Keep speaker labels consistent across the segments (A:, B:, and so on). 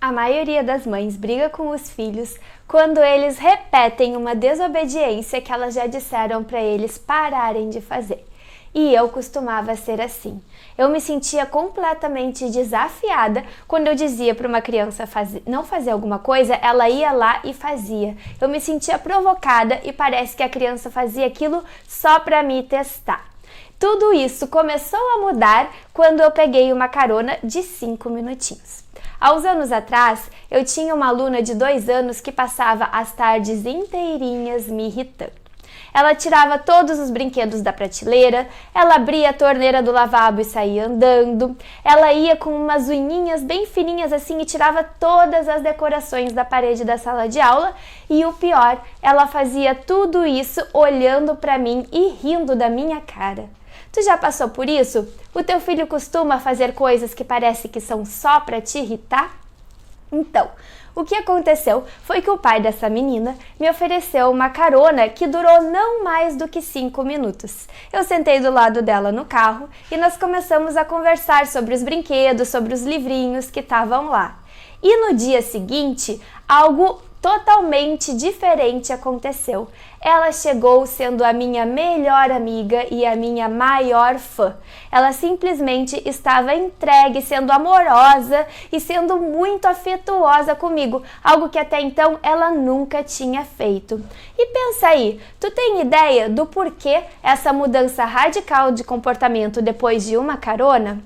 A: A maioria das mães briga com os filhos quando eles repetem uma desobediência que elas já disseram para eles pararem de fazer. E eu costumava ser assim. Eu me sentia completamente desafiada quando eu dizia para uma criança não fazer alguma coisa, ela ia lá e fazia. Eu me sentia provocada e parece que a criança fazia aquilo só para me testar. Tudo isso começou a mudar quando eu peguei uma carona de 5 minutinhos. Há uns anos atrás, eu tinha uma aluna de 2 anos que passava as tardes inteirinhas me irritando. Ela tirava todos os brinquedos da prateleira, ela abria a torneira do lavabo e saía andando, ela ia com umas unhinhas bem fininhas assim e tirava todas as decorações da parede da sala de aula e o pior, ela fazia tudo isso olhando para mim e rindo da minha cara. Tu já passou por isso? O teu filho costuma fazer coisas que parece que são só para te irritar? Então, o que aconteceu foi que o pai dessa menina me ofereceu uma carona que durou não mais do que 5 minutos. Eu sentei do lado dela no carro e nós começamos a conversar sobre os brinquedos, sobre os livrinhos que estavam lá. E no dia seguinte, algo totalmente diferente aconteceu. Ela chegou sendo a minha melhor amiga e a minha maior fã. Ela simplesmente estava entregue, sendo amorosa e sendo muito afetuosa comigo, algo que até então ela nunca tinha feito. E pensa aí, tu tem ideia do porquê essa mudança radical de comportamento depois de uma carona?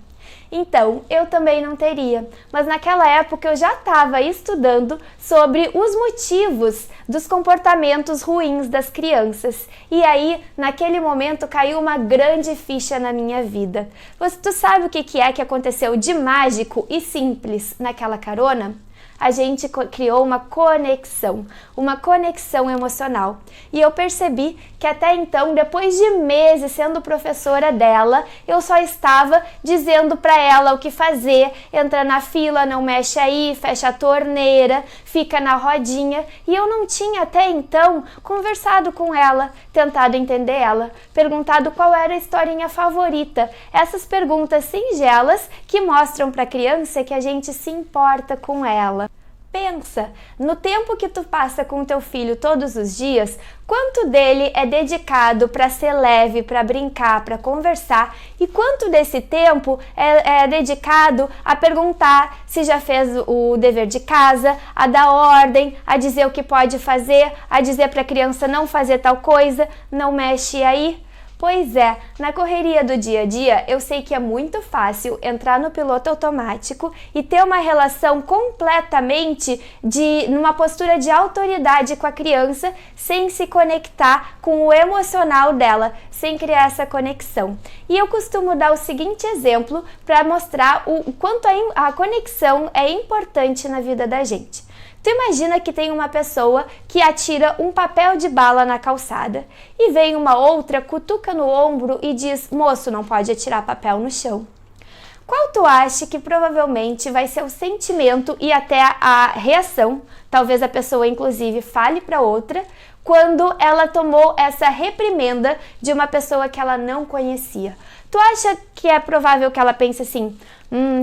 A: Então, eu também não teria, mas naquela época eu já estava estudando sobre os motivos dos comportamentos ruins das crianças. E aí, naquele momento, caiu uma grande ficha na minha vida. Tu sabe o que é que aconteceu de mágico e simples naquela carona? A gente criou uma conexão emocional. E eu percebi que até então, depois de meses sendo professora dela, eu só estava dizendo para ela o que fazer, entra na fila, não mexe aí, fecha a torneira, fica na rodinha, e eu não tinha até então conversado com ela, tentado entender ela, perguntado qual era a historinha favorita. Essas perguntas singelas que mostram para a criança que a gente se importa com ela. Pensa, no tempo que tu passa com o teu filho todos os dias, quanto dele é dedicado para ser leve, para brincar, para conversar, e quanto desse tempo é dedicado a perguntar se já fez o dever de casa, a dar ordem, a dizer o que pode fazer, a dizer para a criança não fazer tal coisa, não mexe aí? Pois é, na correria do dia a dia, eu sei que é muito fácil entrar no piloto automático e ter uma relação completamente numa postura de autoridade com a criança, sem se conectar com o emocional dela, sem criar essa conexão. E eu costumo dar o seguinte exemplo para mostrar o quanto a conexão é importante na vida da gente. Tu imagina que tem uma pessoa que atira um papel de bala na calçada e vem uma outra, cutuca no ombro e diz: moço, não pode atirar papel no chão. Qual tu acha que provavelmente vai ser o sentimento e até a reação, talvez a pessoa inclusive fale para outra, quando ela tomou essa reprimenda de uma pessoa que ela não conhecia? Tu acha que é provável que ela pense assim: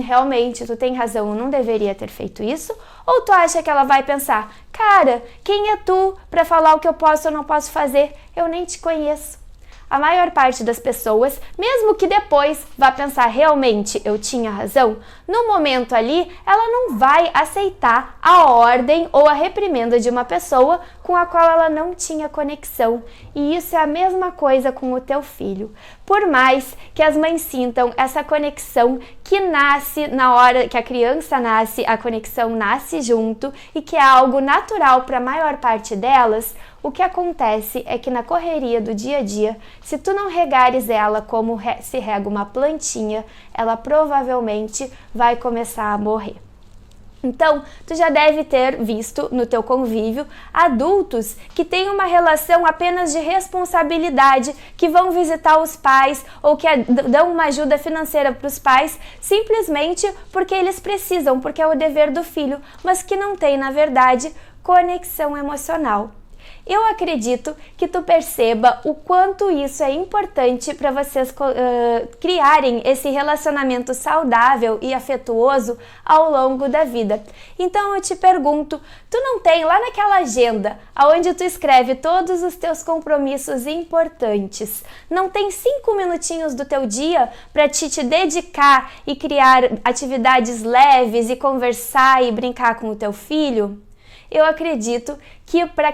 A: realmente, tu tem razão, eu não deveria ter feito isso? Ou tu acha que ela vai pensar: cara, quem é tu para falar o que eu posso ou não posso fazer? Eu nem te conheço. A maior parte das pessoas, mesmo que depois vá pensar realmente eu tinha razão, no momento ali ela não vai aceitar a ordem ou a reprimenda de uma pessoa com a qual ela não tinha conexão. E isso é a mesma coisa com o teu filho. Por mais que as mães sintam essa conexão que nasce na hora que a criança nasce, a conexão nasce junto e que é algo natural para a maior parte delas, o que acontece é que na correria do dia a dia, se tu não regares ela como se rega uma plantinha, ela provavelmente vai começar a morrer. Então, tu já deve ter visto no teu convívio adultos que têm uma relação apenas de responsabilidade, que vão visitar os pais ou que dão uma ajuda financeira para os pais simplesmente porque eles precisam, porque é o dever do filho, mas que não tem, na verdade, conexão emocional. Eu acredito que tu perceba o quanto isso é importante para vocês criarem esse relacionamento saudável e afetuoso ao longo da vida. Então eu te pergunto, tu não tem lá naquela agenda, onde tu escreve todos os teus compromissos importantes, não tem 5 minutinhos do teu dia para te dedicar e criar atividades leves e conversar e brincar com o teu filho? Eu acredito que para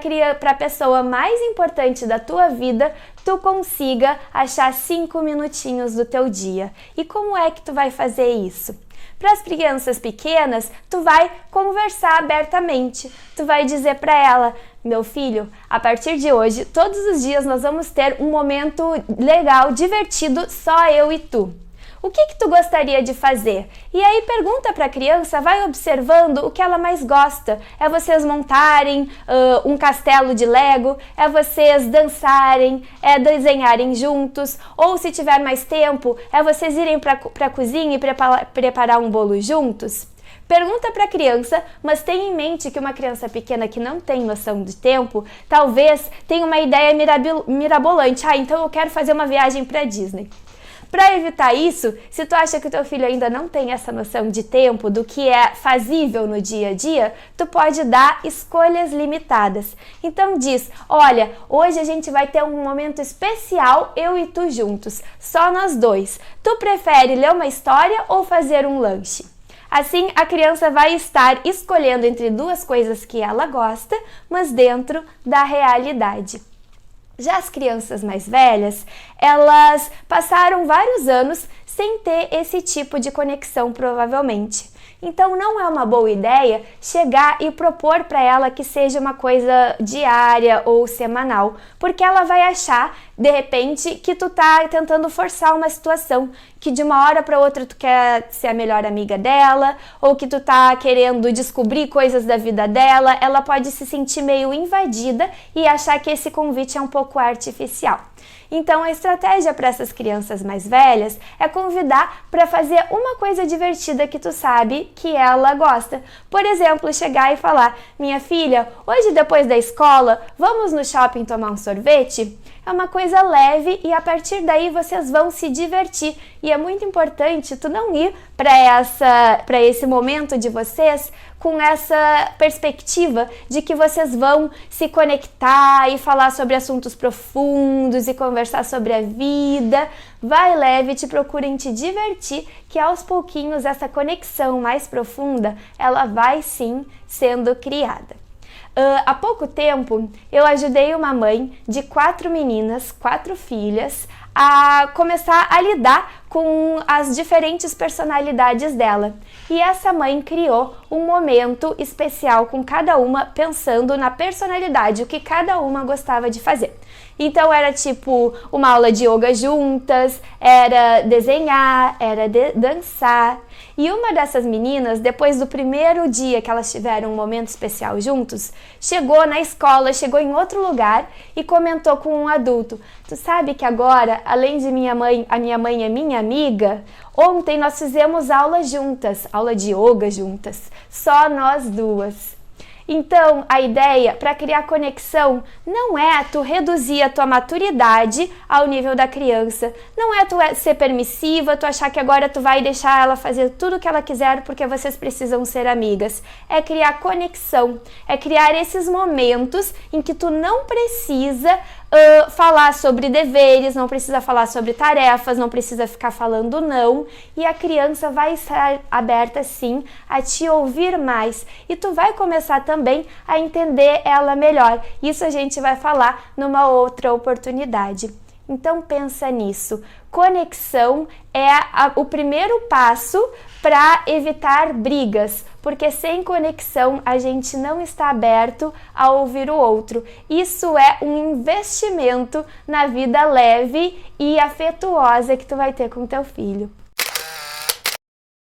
A: a pessoa mais importante da tua vida, tu consiga achar 5 minutinhos do teu dia. E como é que tu vai fazer isso? Para as crianças pequenas, tu vai conversar abertamente. Tu vai dizer para ela: meu filho, a partir de hoje, todos os dias nós vamos ter um momento legal, divertido, só eu e tu. O que tu gostaria de fazer? E aí pergunta para a criança, vai observando o que ela mais gosta. É vocês montarem um castelo de Lego, é vocês dançarem, é desenharem juntos, ou se tiver mais tempo, é vocês irem para a cozinha e preparar um bolo juntos? Pergunta para a criança, mas tenha em mente que uma criança pequena que não tem noção de tempo, talvez tenha uma ideia mirabolante. Então eu quero fazer uma viagem para Disney. Para evitar isso, se tu acha que o teu filho ainda não tem essa noção de tempo, do que é fazível no dia a dia, tu pode dar escolhas limitadas. Então diz, olha, hoje a gente vai ter um momento especial, eu e tu juntos, só nós dois. Tu prefere ler uma história ou fazer um lanche? Assim, a criança vai estar escolhendo entre duas coisas que ela gosta, mas dentro da realidade. Já as crianças mais velhas, elas passaram vários anos sem ter esse tipo de conexão, provavelmente. Então não é uma boa ideia chegar e propor para ela que seja uma coisa diária ou semanal, porque ela vai achar, de repente, que tu tá tentando forçar uma situação, que de uma hora para outra tu quer ser a melhor amiga dela, ou que tu tá querendo descobrir coisas da vida dela. Ela pode se sentir meio invadida e achar que esse convite é um pouco artificial. Então a estratégia para essas crianças mais velhas é convidar para fazer uma coisa divertida que tu sabe que ela gosta. Por exemplo, chegar e falar: minha filha, hoje depois da escola, vamos no shopping tomar um sorvete? É uma coisa leve e a partir daí vocês vão se divertir. E é muito importante tu não ir para esse momento de vocês com essa perspectiva de que vocês vão se conectar e falar sobre assuntos profundos e conversar sobre a vida. Vai leve, te procurem te divertir, que aos pouquinhos essa conexão mais profunda, ela vai sim sendo criada. Há pouco tempo, eu ajudei uma mãe de 4 meninas, 4 filhas, a começar a lidar com as diferentes personalidades dela. E essa mãe criou um momento especial com cada uma, pensando na personalidade, o que cada uma gostava de fazer. Então era tipo uma aula de yoga juntas, era desenhar, era dançar. E uma dessas meninas, depois do primeiro dia que elas tiveram um momento especial juntos, chegou na escola, chegou em outro lugar e comentou com um adulto: tu sabe que agora, além de a minha mãe é minha amiga, ontem nós fizemos aula juntas, aula de yoga juntas, só nós duas. Então, a ideia para criar conexão não é tu reduzir a tua maturidade ao nível da criança, não é tu ser permissiva, tu achar que agora tu vai deixar ela fazer tudo o que ela quiser porque vocês precisam ser amigas. É criar conexão, é criar esses momentos em que tu não precisa falar sobre deveres, não precisa falar sobre tarefas, não precisa ficar falando não, e a criança vai estar aberta sim a te ouvir mais e tu vai começar também a entender ela melhor. Isso a gente vai falar numa outra oportunidade. Então pensa nisso. Conexão é o primeiro passo para evitar brigas, porque sem conexão a gente não está aberto a ouvir o outro. Isso é um investimento na vida leve e afetuosa que tu vai ter com teu filho.